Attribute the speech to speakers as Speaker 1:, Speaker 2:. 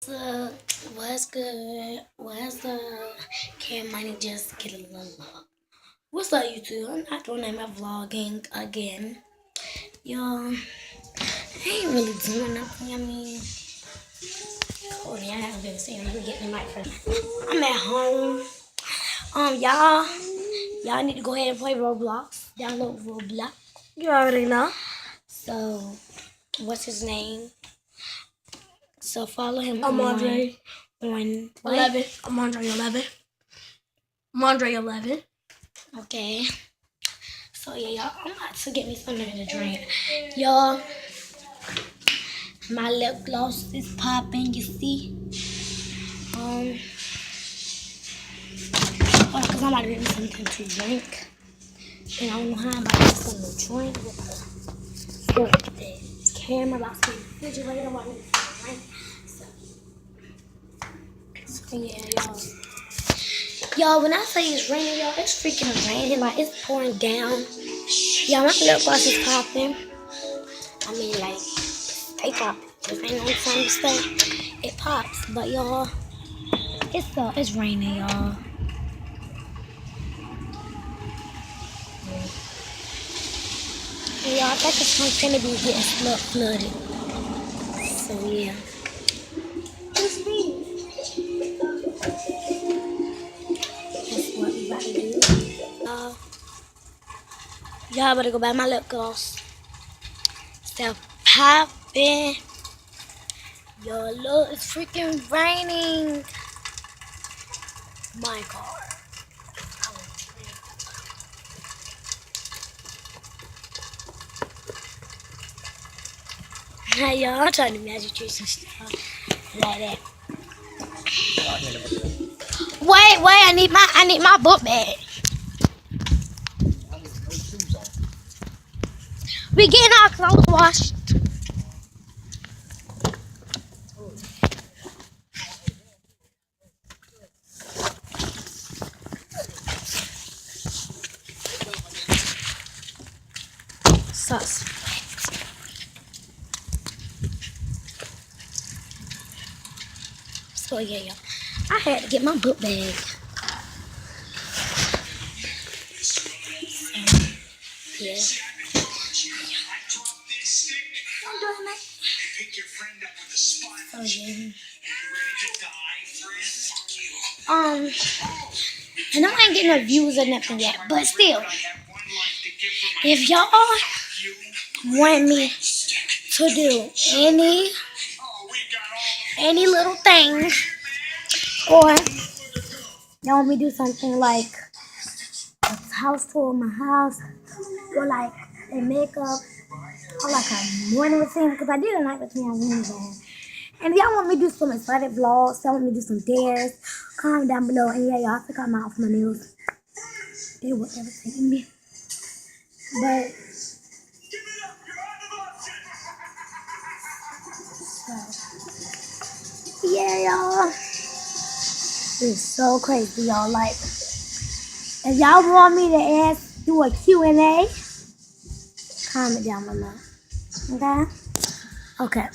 Speaker 1: So, what's good? What's up? Can money just get a little low? What's up, YouTube? I'm not doing my vlogging again. Y'all, I ain't really doing nothing. I mean, hold on, I haven't been seeing you getting the mic first. I'm at home. Y'all need to go ahead and play Roblox. Download Roblox.
Speaker 2: You already know.
Speaker 1: So, what's his name? So follow him.
Speaker 2: I'm Andre.
Speaker 1: On
Speaker 2: 11. I'm Andre 11. I'm Andre 11.
Speaker 1: Okay. So yeah, y'all, I'm about to get me something to drink. Y'all, my lip gloss is popping, you see? Cause I'm about to get me something to drink. And I don't know how I'm about to get something to drink with the camera about to be in the refrigerator while I need something to drink. So yeah, y'all. Y'all, when I say it's raining, y'all, it's freaking raining. Like, it's pouring down. Y'all, my lip gloss is popping. I mean, like, stay popping. If ain't no time to stay, it pops. But, y'all, it's raining, y'all. And, y'all, I think it's going to be getting flooded. So, yeah. It's me. That's what we about to do. Y'all better go buy my lip gloss. Stop popping. Yo, look, it's freaking raining. My car. Hey, y'all, I'm trying to magic tricks and stuff like that. Wait, I need my book bag. We getting out because I was washed. Suspect. So yeah, y'all, I had to get my book bag. Yeah. So yeah. And I ain't getting no views or nothing yet, but still, if y'all want me to do any little thing, or y'all want me to do something like a house tour of my house, or like a makeup, or like a morning routine, because I did a night routine on Wednesday. And if y'all want me to do some excited vlogs, y'all want me to do some dares, comment down below. And yeah, y'all think I'm out for my nails. They will ever take me. But yeah, y'all. It's so crazy, y'all. Like, if y'all want me to do a Q&A, comment down below. Okay? Okay.